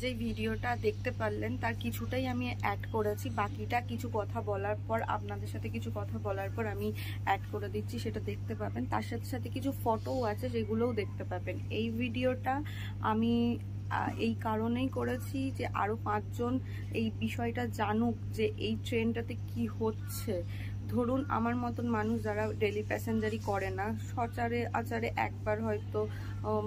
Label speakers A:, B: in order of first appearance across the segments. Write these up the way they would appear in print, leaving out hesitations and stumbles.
A: যে ভিডিওটা দেখতে পারলেন তার কিছুটাই আমি অ্যাড করেছি, বাকিটা কিছু কথা বলার পর আপনাদের সাথে কিছু কথা বলার পর আমি অ্যাড করে দিচ্ছি, সেটা দেখতে পাবেন। তার সাথে সাথে কিছু ফটোও আছে, সেগুলোও দেখতে পাবেন। এই ভিডিওটা আমি এই কারণেই করেছি যে আরও 5 জন এই বিষয়টা জানুক যে এই ট্রেনটাতে কি হচ্ছে। ধরুন আমার মতন মানুষ যারা ডেলি প্যাসেঞ্জারি করে না, সচারে আচারে একবার হয়তো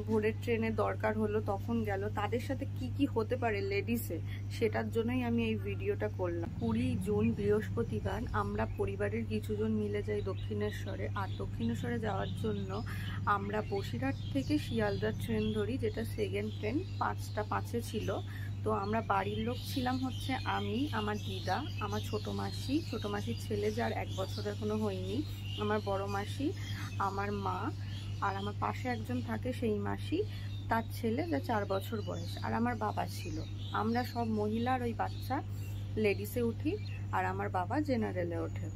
A: ভোরের ট্রেনের দরকার হলো তখন গেল, তাদের সাথে কি কি হতে পারে লেডিসে, সেটার জন্যই আমি এই ভিডিওটা করলাম। 20 জুন বৃহস্পতিবার আমরা পরিবারের কিছুজন মিলে যাই দক্ষিণেশ্বরে। আর দক্ষিণেশ্বরে যাওয়ার জন্য আমরা বসিরহাট থেকে শিয়ালদা ট্রেন ধরি, যেটা সেকেন্ড ট্রেন 5টা 5-এ ছিল। তো আমরা বাড়ির লোক ছিলাম হচ্ছে আমি, আমার দিদা, আমার ছোট মাসির ছেলে যার 1 বছর এখনো হয়নি, আমার বড় মাসি, আমার মা, আর আমার পাশে একজন থাকে সেই মাসি, তার ছেলে যা 4 বছর বয়স, আর আমার বাবা ছিল। আমরা সব মহিলার ওই বাচ্চা লেডিসে উঠি, আর আমার বাবা জেনারেলে ওঠে।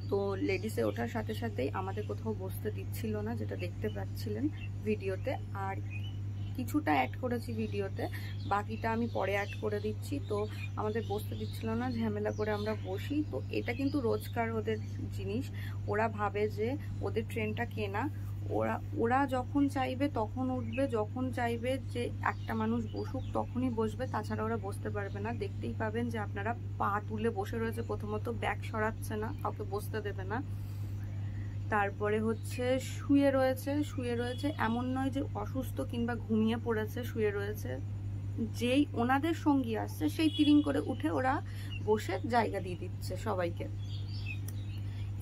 A: তো লেডিসে ওঠার সাথে সাথেই আমাদের কোথাও বসতে দিচ্ছিল না, যেটা দেখতে পাচ্ছিলেন ভিডিওতে। আর কিছুটা অ্যাড করেছি ভিডিওতে, বাকিটা আমি পরে অ্যাড করে দিচ্ছি। তো আমাদের বসতে দিচ্ছিল না, ঝামেলা করে আমরা বসি। তো এটা কিন্তু রোজকার ওদের জিনিস। ওরা ভাবে যে ওদের ট্রেনটা কেনা, ওরা যখন চাইবে তখন উঠবে, যখন চাইবে যে একটা মানুষ বসুক তখনই বসবে, তাছাড়া ওরা বসতে পারবে না। দেখতেই পাবেন যে আপনারা পা তুলে বসে রয়েছে, প্রথমত ব্যাগ সরাচ্ছে না, কাউকে বসতে দেবে না। তারপরে হচ্ছে শুয়ে রয়েছে, এমন নয় যে অসুস্থ কিংবা ঘুমিয়ে পড়েছে, শুয়ে রয়েছে। যেই ওনাদের সঙ্গী আসছে সেই তিরিং করে উঠে ওরা বসে জায়গা দিয়ে দিচ্ছে সবাইকে।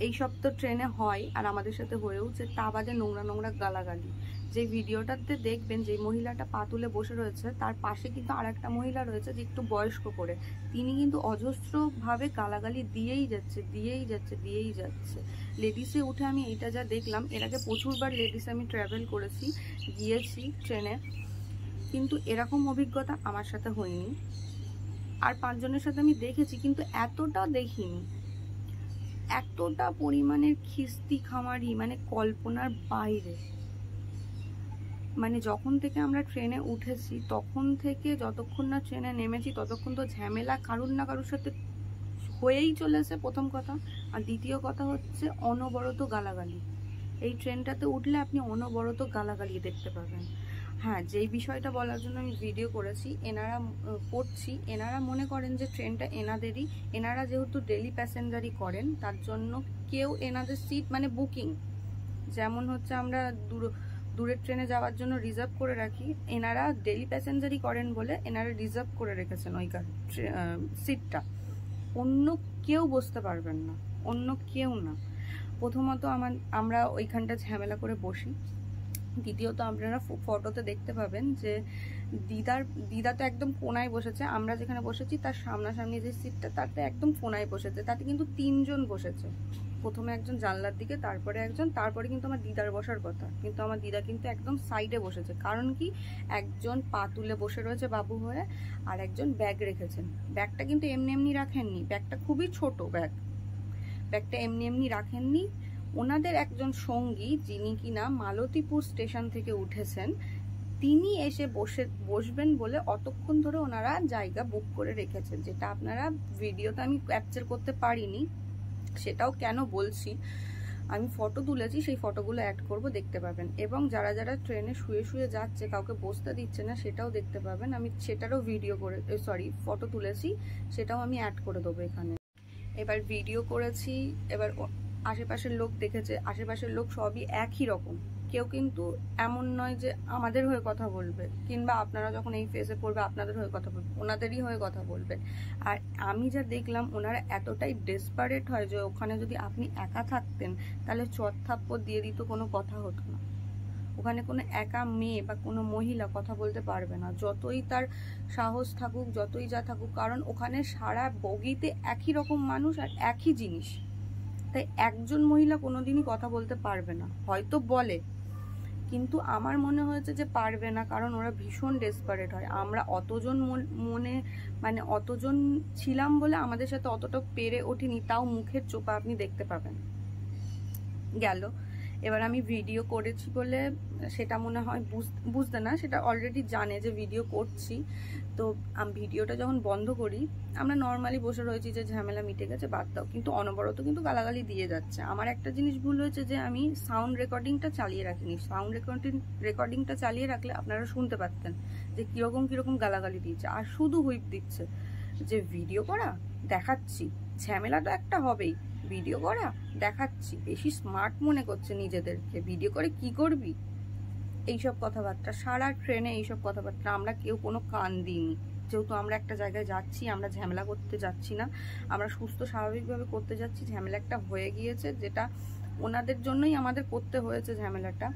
A: এইসব তো ট্রেনে হয়, আর আমাদের সাথে হয়েও যে, তা বাদে নোংরা গালাগালি। যে ভিডিওটাতে দেখবেন যে মহিলাটা পা তুলে বসে রয়েছে, তার পাশে কিন্তু আর একটা মহিলা রয়েছে যে একটু বয়স্ক করে, তিনি কিন্তু অজস্রভাবে গালাগালি দিয়েই যাচ্ছে। লেডিসে উঠে আমি এটা যা দেখলাম, এর আগে প্রচুরবার লেডিসে আমি ট্রাভেল করেছি, গিয়েছি ট্রেনে, কিন্তু এরকম অভিজ্ঞতা আমার সাথে হয়নি। আর 5 জনের সাথে আমি দেখেছি, কিন্তু এতটা দেখিনি। এতটা পরিমাণের খিস্তি খামারি, মানে কল্পনার বাইরে। মানে যখন থেকে আমরা ট্রেনে উঠেছি তখন থেকে যতক্ষণ না ট্রেনে নেমেছি ততক্ষণ তো ঝামেলা কারুর না কারুর সাথে হয়েই চলেছে, প্রথম কথা। আর দ্বিতীয় কথা হচ্ছে অনবরত গালাগালি। এই ট্রেনটাতে উঠলে আপনি অনবরত গালাগালি দেখতে পাবেন। হ্যাঁ, যেই বিষয়টা বলার জন্য আমি ভিডিও করেছি, এনারা মনে করেন যে ট্রেনটা এনাদেরই। এনারা যেহেতু ডেলি প্যাসেঞ্জারি করেন, তার জন্য কেউ এনাদের সিট মানে বুকিং, যেমন হচ্ছে আমরা দূরের ট্রেনে যাওয়ার জন্য রিজার্ভ করে রাখি, এনারা ডেলি প্যাসেঞ্জারি করেন বলে এনারা রিজার্ভ করে রেখেছেন ওইখানে সিটটা। অন্য কেউ বসতে পারবেন না, অন্য কেউ না। প্রথমত আমরা ওইখানটা ঝামেলা করে বসি। দ্বিতীয়ত আপনারা ফটোতে দেখতে পাবেন যে দিদা তো একদম কোনায় বসেছে, আমরা যেখানে বসেছি তার সামনাসামনি যে সিটটা তাতে একদম কোনায় বসেছে। তাতে কিন্তু 3 জন বসেছে, প্রথমে একজন জানলার দিকে, তারপরে একজন, তারপরে কিন্তু আমার দিদার বসার কথা, কিন্তু আমার দিদা কিন্তু একদম সাইডে বসেছে। কারণ কি, একজন পা তুলে বসে রয়েছে বাবু হয়ে, আর একজন ব্যাগ রেখেছেন। ব্যাগটা কিন্তু এমনি রাখেননি, ব্যাগটা খুবই ছোট ব্যাগটা এমনি রাখেননি। ওনাদের একজন সঙ্গী, যিনি কিনা মালতীপুর স্টেশন থেকে উঠেছেন, তিনি এসে বসবেন বলে অতক্ষণ ধরে ওনারা জায়গা বুক করে রেখেছেন, যেটা আপনারা ভিডিওতে আমি ক্যাপচার করতে পারিনি। সেটাও কেন বলছি, আমি ফটো তুলেছি, সেই ফটোগুলো অ্যাড করব, দেখতে পাবেন। এবং যারা ট্রেনে শুয়ে যাচ্ছে, কাউকে বসতে দিচ্ছে না, সেটাও দেখতে পাবেন। আমি সেটারও ফটো তুলেছি, সেটাও আমি অ্যাড করে দেবো এখানে। এবার ভিডিও করেছি, এবার আশেপাশের লোক দেখেছে, আশেপাশের লোক সবই একই রকম। কেউ কিন্তু এমন নয় যে আমাদের হয়ে কথা বলবে, কিংবা আপনারা যখন এই ফেসে পড়বে আপনাদের হয়ে কথা বলবে, ওনাদেরই হয়ে কথা বলবেন। আর আমি যা দেখলাম, ওনারা এতটাই ডেসপারেট হয় যে ওখানে যদি আপনি একা থাকতেন তাহলে চড়-থাপ্পড় দিয়ে দিত, কোনো কথা হতো না। ওখানে কোনো একা মেয়ে বা কোনো মহিলা কথা বলতে পারবে না, যতই তার সাহস থাকুক, যতই যা থাকুক, কারণ ওখানে সারা বগিতে একই রকম মানুষ আর একই জিনিস। তাই একজন মহিলা কোনোদিনই কথা বলতে পারবে না, হয়তো বলে, কিন্তু আমার মনে হয়েছে যে পারবে না, কারণ ওরা ভীষণ ডেসপারেট হয়। আমরা অতজন অতজন ছিলাম বলে আমাদের সাথে অতটা পেরে ওঠেনি, তাও মুখের চোপা আপনি দেখতে পাবেন। গেল এবার আমি ভিডিও করেছি বলে সেটা মনে হয় বুঝতে না, সেটা অলরেডি জানে যে ভিডিও করছি। তো আমি ভিডিওটা যখন বন্ধ করি, আমরা নর্মালি বসে রয়েছি যে ঝামেলা মিটে গেছে, বাদ দাও, কিন্তু অনবরত কিন্তু গালাগালি দিয়ে যাচ্ছে। আমার একটা জিনিস ভুল হয়েছে যে আমি সাউন্ড রেকর্ডিংটা চালিয়ে রাখিনি। সাউন্ড রেকর্ডিংটা চালিয়ে রাখলে আপনারা শুনতে পারতেন যে কিরকম গালাগালি দিচ্ছে। আর শুধু হুইপ দিচ্ছে যে ভিডিও করা, দেখাচ্ছি, ঝামেলা তো একটা হবেই, ভিডিও করা, দেখাচ্ছি, বেশি স্মার্ট মনে করছে নিজেদেরকে, ভিডিও করে কি করবি, এইসব কথাবার্তা। সারা ট্রেনে এইসব কথাবার্তা। আমরা কেউ কোনো কান দিইনি, যেহেতু আমরা একটা জায়গায় যাচ্ছি, আমরা ঝামেলা করতে যাচ্ছি না, আমরা সুস্থ স্বাভাবিকভাবে করতে যাচ্ছি। ঝামেলা একটা হয়ে গিয়েছে, যেটা ওনাদের জন্যই আমাদের করতে হয়েছে ঝামেলাটা।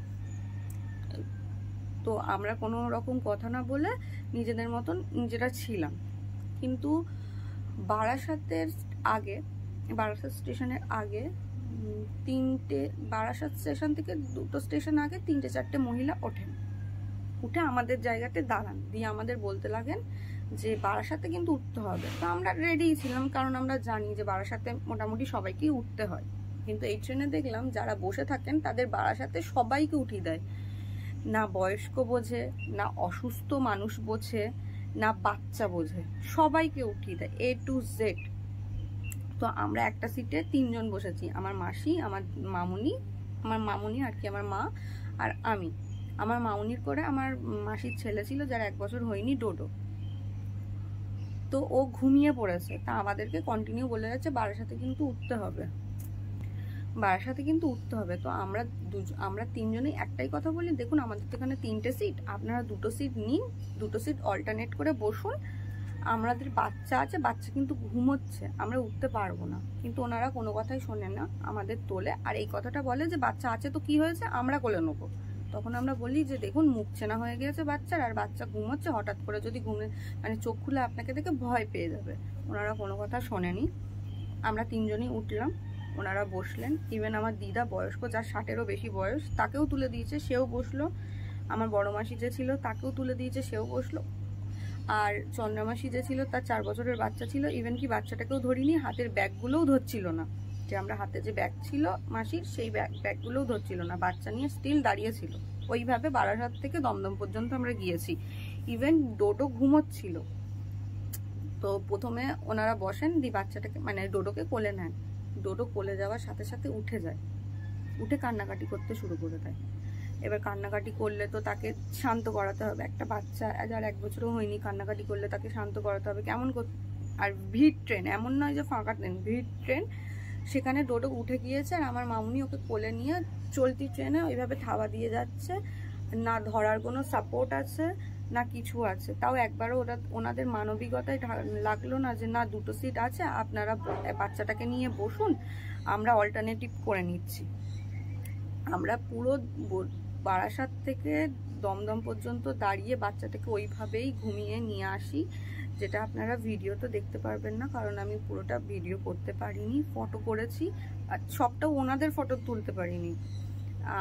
A: তো আমরা কোনো রকম কথা না বলে নিজেদের মতন নিজেরা ছিলাম। কিন্তু বারাসাতের আগে, বারাসাত স্টেশনের আগে বারাসাত স্টেশন থেকে 2টো স্টেশন আগে 3-4টে মহিলা ওঠেন, উঠে আমাদের জায়গাতে দাঁড়ান, দিয়ে আমাদের বলতে লাগেন যে বারাসাতে কিন্তু উঠতে হবে। তো আমরা রেডি ছিলাম, কারণ আমরা জানি যে বারাসাতে মোটামুটি সবাইকেই উঠতে হয়। কিন্তু এই ট্রেনে দেখলাম যারা বসে থাকেন তাদের বারাসাতে সবাইকে উঠিয়ে দেয়। না বয়স্ক বোঝে, না অসুস্থ মানুষ বোঝে, না বাচ্চা বোঝে, সবাইকে উঠিয়ে দেয় A to Z। তো আমরা একটা সিটে 3 জন বসেছি, আমার মাসি, আমার মামুনি আর কি, আমার মা আর আমি। আমার মামুনির করে আমার মাসির ছেলে ছিল, যার 1 বছর হয়নি, ডোডো। তো ও ঘুমিয়ে পড়েছে। তা আমাদেরকে কন্টিনিউ বলে যাচ্ছে বারাসাতে কিন্তু উঠতে হবে, বারাসাতে কিন্তু উঠতে হবে। তো আমরা 3 জনেই একটাই কথা বলি, দেখুন আমাদের তো এখানে 3টে সিট, আপনারা 2টো সিট নিন, 2টো সিট অল্টারনেট করে বসুন। আমাদের বাচ্চা আছে, বাচ্চা কিন্তু ঘুমোচ্ছে, আমরা উঠতে পারবো না। কিন্তু ওনারা কোনো কথাই শোনেন না, আমাদের তোলে। আর এই কথাটা বলে যে বাচ্চা আছে তো কি হয়েছে, আমরা কোলে নেবো। তখন আমরা বলি যে দেখুন মুখ চেনা হয়ে গেছে বাচ্চার, আর বাচ্চা ঘুমোচ্ছে, হঠাৎ করে যদি চোখ খুলে আপনাকে দেখে ভয় পেয়ে যাবে। ওনারা কোনো কথা শোনেনি। আমরা 3 জনই উঠলাম, ওনারা বসলেন। ইভেন আমার দিদা বয়স্ক, যার 60-এরও বেশি বয়স, তাকেও তুলে দিয়েছে, সেও বসলো। আমার বড় মাসি যে ছিল তাকেও তুলে দিয়েছে, সেও বসলো। আর চন্দ্রমাসি যে ছিল তার 4 বছরের বাচ্চা ছিল, ইভেন কি বাচ্চাটাকেও ধরিনি, হাতের ব্যাগগুলোও ধরছিল না। যে আমরা হাতে যে ব্যাগ ছিল মাসির, সেই ব্যাগগুলোও ধরছিল না, বাচ্চা নিয়ে স্টিল দাঁড়িয়ে ছিল। ওইভাবে বারাসাত থেকে দমদম পর্যন্ত আমরা গিয়েছি। ইভেন ডোডো ঘুমোচ্ছিল। তো প্রথমে ওনারা বসেন, দি বাচ্চাটাকে ডোডোকে কোলে নেন। ডোডো কোলে যাওয়ার সাথে সাথে উঠে যায়, উঠে কান্নাকাটি করতে শুরু করে দেয়। এবার কান্নাকাটি করলে তো তাকে শান্ত করাতে হবে। একটা বাচ্চা যার 1 বছরও হয়নি কান্নাকাটি করলে তাকে শান্ত করাতে হবে। কেমন আর ভিড় ট্রেন, এমন নয় যে ফাঁকা ট্রেন, ভিড় ট্রেন। সেখানে ডোডো উঠে গিয়েছে, আর আমার মামুনি ওকে কোলে নিয়ে চলতি ট্রেনে ওইভাবে থাবা দিয়ে যাচ্ছে। না ধরার কোনো সাপোর্ট আছে, না কিছু আছে। তাও একবারও ওনাদের মানবিকতায় লাগলো না যে না 2টো সিট আছে, আপনারা বাচ্চাটাকে নিয়ে বসুন, আমরা অল্টারনেটিভ করে নিচ্ছি। আমরা পুরো বারাসাত থেকে দমদম পর্যন্ত দাঁড়িয়ে বাচ্চাটাকে ওইভাবেই ঘুমিয়ে নিয়ে আসি, যেটা আপনারা ভিডিও তো দেখতে পারবেন না, কারণ আমি পুরোটা ভিডিও করতে পারিনি। ফটো করেছি, আর সবটাও ওনাদের ফটো তুলতে পারিনি,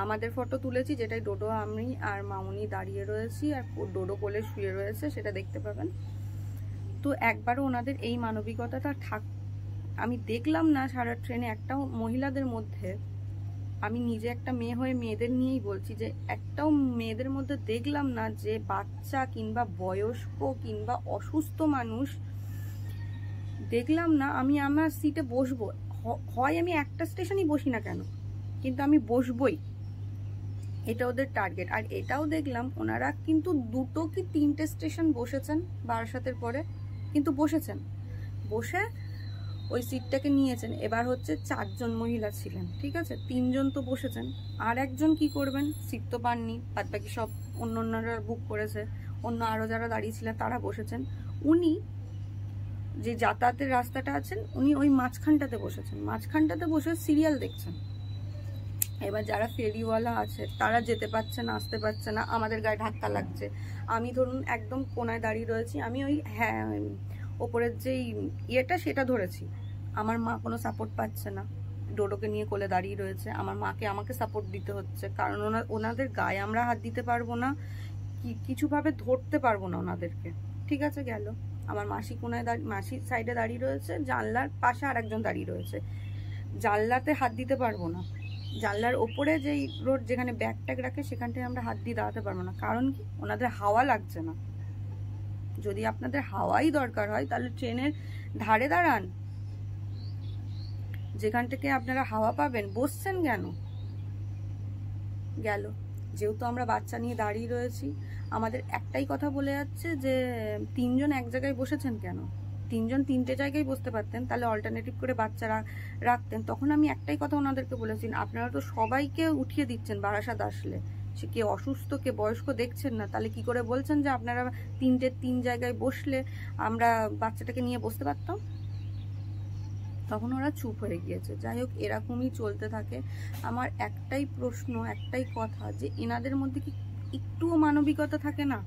A: আমাদের ফটো তুলেছি, যেটাই ডোডো, আমি আর মামুনি দাঁড়িয়ে রয়েছি, আর ডোডো কোলে শুয়ে রয়েছে, সেটা দেখতে পাবেন। তো একবারও ওনাদের এই মানবিকতাটা আমি দেখলাম না সারা ট্রেনে একটাও মহিলাদের মধ্যে। আমি নিজে একটা মেয়ে হয়ে মেয়েদের নিয়েই বলছি যে একটাও মেয়েদের মধ্যে দেখলাম না যে বাচ্চা কিংবা বয়স্ক কিংবা অসুস্থ মানুষ দেখলাম না। আমি আমার সিটে বসবো, হয় আমি একটা স্টেশনই বসি না কেন, কিন্তু আমি বসবই, এটা ওদের টার্গেট। আর এটাও দেখলাম ওনারা কিন্তু 2টো কি 3টে স্টেশন বসেছেন বারাসাতের পরে, কিন্তু বসেছেন, বসে ওই সিটটাকে নিয়েছেন। এবার হচ্ছে 4 জন মহিলা ছিলেন, ঠিক আছে, 3 জন তো বসেছেন, আর একজন কি করবেন, সিট তো পাননি, বাদ বাকি সব অন্যরা বুক করেছে, অন্য আরো যারা দাঁড়িয়ে ছিলেন তারা বসেছেন। উনি যে যাতায়াতের রাস্তাটা আছেন, উনি ওই মাঝখানটাতে বসেছেন, মাঝখানটাতে বসে সিরিয়াল দেখছেন। এবার যারা ফেরিওয়ালা আছে তারা যেতে পারছে না, আসতে পারছে না, আমাদের গায়ে ধাক্কা লাগছে। আমি ধরুন একদম কোনায় দাঁড়িয়ে রয়েছি, আমি ওই ওপরের যেই ইয়েটা সেটা ধরেছি। আমার মা কোনো সাপোর্ট পাচ্ছে না, ডোডোকে নিয়ে কোলে দাঁড়িয়ে রয়েছে, আমার মাকে আমাকে সাপোর্ট দিতে হচ্ছে, কারণ ওনাদের গায়ে আমরা হাত দিতে পারবো না, কিছুভাবে ধরতে পারবো না ওনাদেরকে। ঠিক আছে, গেল। আমার মাসি কোনায় মাসির সাইডে দাঁড়িয়ে রয়েছে, জানলার পাশে আর একজন দাঁড়িয়ে রয়েছে, জানলাতে হাত দিতে পারবো না, জানলার ওপরে যেই রোড যেখানে ব্যাগ ট্যাগ রাখে সেখানটায় আমরা হাত দিয়ে দাঁড়াতে পারবো না। কারণ কি, ওনাদের হাওয়া লাগছে না। যদি আপনাদের হাওয়াই দরকার হয় তাহলে ট্রেনের ধারে দাঁড়ান, যেখান থেকে আপনারা হাওয়া পাবেন। বসছেন কেন? গেল। যেহেতু আমরা বাচ্চা নিয়ে দাঁড়িয়ে রয়েছি, আমাদের একটাই কথা বলে যাচ্ছে যে 3 জন এক জায়গায় বসেছেন কেন? 3 জন 3টে জায়গায় বসতে পারতেন, তাহলে অল্টারনেটিভ করে বাচ্চারা রাখতেন। তখন আমি একটাই কথা ওনাদেরকে বলেছি, আপনারা তো সবাইকে উঠিয়ে দিচ্ছেন বারাসাত আসলে, সে কে অসুস্থ কে বয়স্ক দেখছেন না, তাহলে কি করে বলছেন যে আপনারা 3 জায়গায় বসলে আমরা বাচ্চাটাকে নিয়ে বসতে পারতাম? তখন ওরা চুপ হয়ে গিয়েছে। যাই হোক, এরকমই চলতে থাকে। আমার একটাই প্রশ্ন, একটাই কথা, যে এনাদের মধ্যে কি একটুও মানবিকতা থাকে না?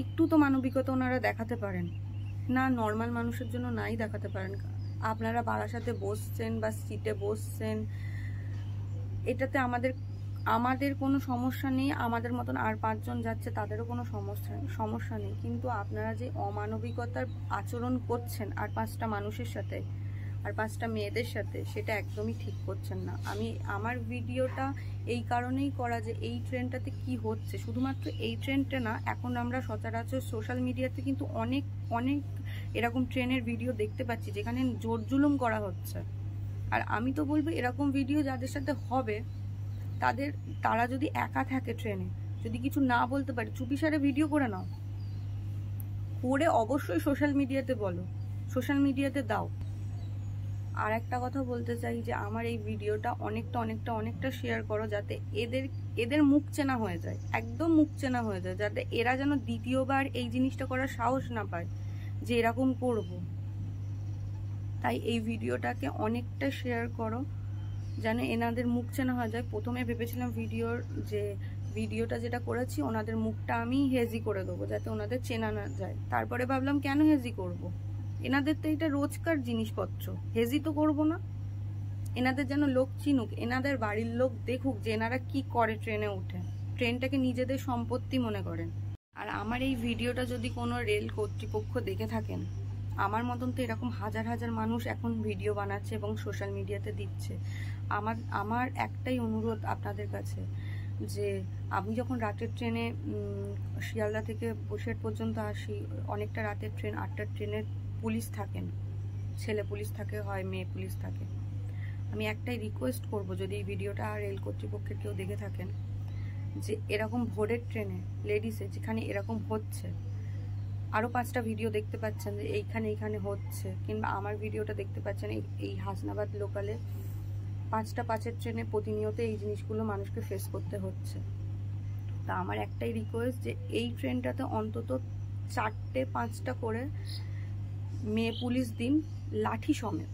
A: একটু তো মানবিকতা ওনারা দেখাতে পারেন না? নর্মাল মানুষের জন্য নাই দেখাতে পারেন? আপনারা বারাসাতে বসছেন বা সিটে বসছেন, এটাতে আমাদের কোনো সমস্যা নেই। আমাদের মতন আর 5 জন যাচ্ছে, তাদেরও কোনো সমস্যা নেই। কিন্তু আপনারা যে অমানবিকতার আচরণ করছেন আর 5টা মানুষের সাথে, আর 5টা মেয়েদের সাথে, সেটা একদমই ঠিক করছেন না। আমার ভিডিওটা এই কারণেই করা যে এই ট্রেনটাতে কি হচ্ছে, শুধুমাত্র এই ট্রেনটা না, এখন আমরা সচরাচর সোশ্যাল মিডিয়াতে কিন্তু অনেক এরকম ট্রেনের ভিডিও দেখতে পাচ্ছি যেখানে জোর জুলুম করা হচ্ছে। আর আমি তো বলবো, এরকম ভিডিও যাদের সাথে হবে তারা যদি একা থাকে ট্রেনে, যদি কিছু না বলতে পারে, চুপিসারে ভিডিও করে নাও, করে অবশ্যই সোশ্যাল মিডিয়াতে বলো, সোশ্যাল মিডিয়াতে দাও। আর একটা কথা বলতে চাই যে আমার এই ভিডিওটা অনেকটা শেয়ার করো, যাতে এদের মুখ চেনা হয়ে যায়, একদম মুখ চেনা হয়ে যায়, যাতে এরা যেন দ্বিতীয়বার এই জিনিসটা করার সাহস না পায় যে এরকম করব। তাই এই ভিডিওটাকে অনেকটা শেয়ার করো, যেন এনাদের মুখ চেনা হয়ে যায়। প্রথমে ভেবেছিলাম ভিডিওটা যেটা করেছি ওনাদের মুখটা আমি হেজি করে দেবো, যাতে ওনাদের চেনা না যায়। তারপরে ভাবলাম কেন হেজি করব, এনাদের তো এটা রোজকার জিনিসপত্র, হেজি তো করবো না। এনাদের যেন লোক চিনুক, এনাদের বাড়ির লোক দেখুক যে এনারা কি করে ট্রেনে উঠে, ট্রেনটাকে নিজেদের সম্পত্তি মনে করেন। আর আমার এই ভিডিওটা যদি কোনো রেল কর্তৃপক্ষ দেখে থাকেন, আমার মতন তো এরকম হাজার মানুষ এখন ভিডিও বানাচ্ছে এবং সোশ্যাল মিডিয়াতে দিচ্ছে। আমার একটাই অনুরোধ আপনাদের কাছে, যে আমি যখন রাতের ট্রেনে শিয়ালদা থেকে বসিরহাট পর্যন্ত আসি, অনেকটা রাতের ট্রেন, 8টার ট্রেনে পুলিশ থাকেন, ছেলে পুলিশ থাকে, হয় মেয়ে পুলিশ থাকে। আমি একটাই রিকোয়েস্ট করব, যদি এই ভিডিওটা রেল কর্তৃপক্ষের কেউ দেখে থাকেন, যে এরকম ভোরের ট্রেনে লেডিসে যেখানে এরকম হচ্ছে, আরও 5টা ভিডিও দেখতে পাচ্ছেন যে এইখানে হচ্ছে, কিংবা আমার ভিডিওটা দেখতে পাচ্ছেন এই হাসনাবাদ লোকালে 5টা 5-এর ট্রেনে প্রতিনিয়ত এই জিনিসগুলো মানুষকে ফেস করতে হচ্ছে। তা আমার একটাই রিকোয়েস্ট, যে এই ট্রেনটাতে অন্তত 4টে-5টা করে মেয়ে পুলিশ দিন, লাঠি সমেত,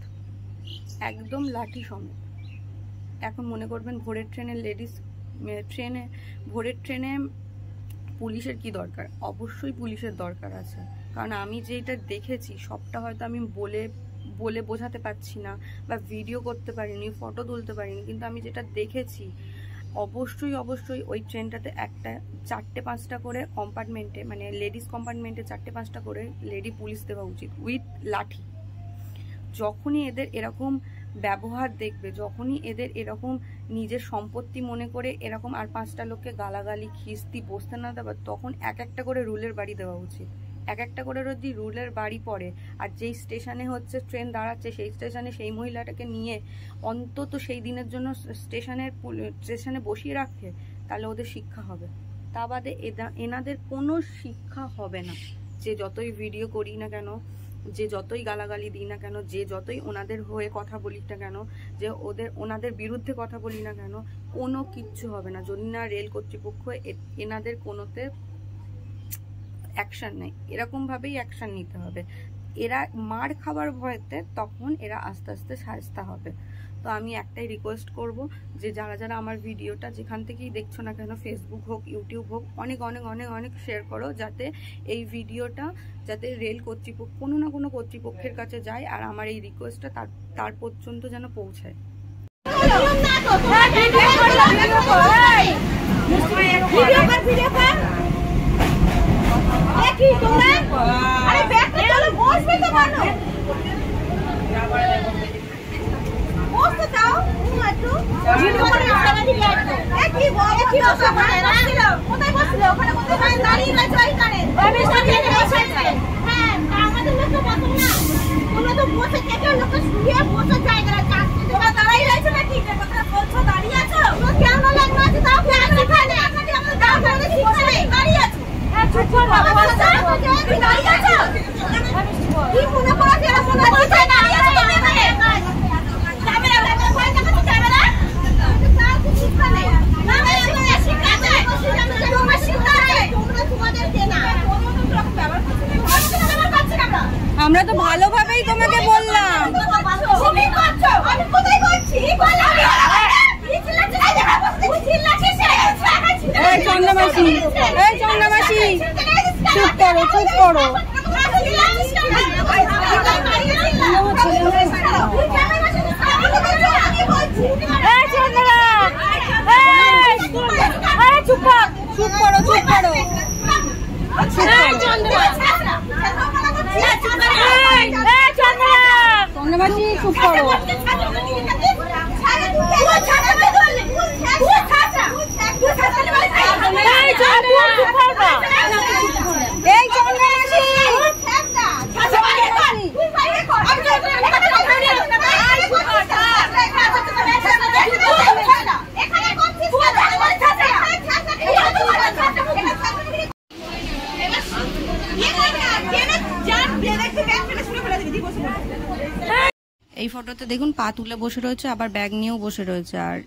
A: একদম লাঠি সমেত। এখন মনে করবেন ভোরের ট্রেনে ভোরের ট্রেনে পুলিশের কি দরকার? অবশ্যই পুলিশের দরকার আছে, কারণ আমি যেটা দেখেছি সবটা হয়তো আমি বলে বোঝাতে পারছি না, বা ভিডিও করতে পারিনি, ফটো তুলতে পারিনি, কিন্তু আমি যেটা দেখেছি অবশ্যই ওই ট্রেনটাতে 4টে-5টা করে কম্পার্টমেন্টে, মানে লেডিস কম্পার্টমেন্টে 4টে-5টা করে লেডি পুলিশ দেওয়া উচিত, উইথ লাঠি। যখনই এদের এরকম ব্যবহার দেখবে, যখনই এদের এরকম নিজের সম্পত্তি মনে করে এরকম আর 5টা লোককে গালাগালি খিস্তি বসতে না দেওয়া, তখন একটা করে রুলের বাড়ি দেওয়া উচিত। একটা করে যদি রুলের বাড়ি পড়ে, আর যেই স্টেশনে হচ্ছে ট্রেন দাঁড়াচ্ছে সেই স্টেশনে সেই মহিলাটাকে নিয়ে অন্তত সেই দিনের জন্য স্টেশনে বসিয়ে রাখে, তাহলে ওদের শিক্ষা হবে। তা বাদে এনাদের কোনো শিক্ষা হবে না। যে যতই ভিডিও করি না কেন, যে যতই গালাগালি দিই না কেন, যে যতই ওনাদের হয়ে কথা বলি না কেন, যে ওনাদের বিরুদ্ধে কথা বলি না কেন, কোনো কিচ্ছু হবে না যদি না রেল কর্তৃপক্ষ এনাদের কোনোতে অ্যাকশন নেয়। এরকমভাবেই অ্যাকশন নিতে হবে। এরা মার খাবার ভয়তে তখন এরা আস্তে আস্তে শায়েস্তা হবে। তো আমি একটাই রিকোয়েস্ট করব, যে যারা আমার ভিডিওটা যেখান থেকেই দেখছো না কেন, ফেসবুক হোক, ইউটিউব হোক, অনেক শেয়ার করো, যাতে এই ভিডিওটা যাতে রেল কর্তৃপক্ষ কোনো না কোনো কর্তৃপক্ষের কাছে যায়, আর আমার এই রিকোয়েস্টটা তার পর্যন্ত যেন পৌঁছায়। আমরা তো ভালোভাবেই তোমাকে বললাম। চন্দ্রমাসি, এই চন্দ্রমাসি, চুপ করো, চুপ করো। চুপ করো, চুপ করো, চুপ করো। চন্দ্রমাসি চুপ করো। এই চন্দ্রমাসি, এই ফটোতে দেখুন পা তুলে বসে রয়েছে, আবার ব্যাগ নিয়েও বসে রয়েছে। আর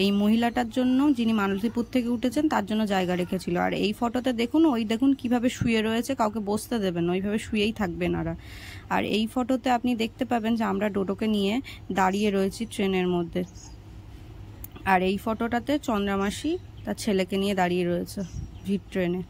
A: এই মহিলাটার জন্য, যিনি মালতীপুর থেকে উঠেছেন, তার জন্য জায়গা রেখেছিল। আর এই ফটোতে দেখুন, দেখুন কিভাবে শুয়ে রয়েছে, কাউকে বসতে দেবেন, ওইভাবে শুয়েই থাকবেন ওরা। আর এই ফটোতে আপনি দেখতে পাবেন যে আমরা ডোডোকে নিয়ে দাঁড়িয়ে রয়েছি ট্রেনের মধ্যে। আর এই ফটোটাতে চন্দ্রমাসি তার ছেলেকে নিয়ে দাঁড়িয়ে রয়েছে ভিড় ট্রেনে।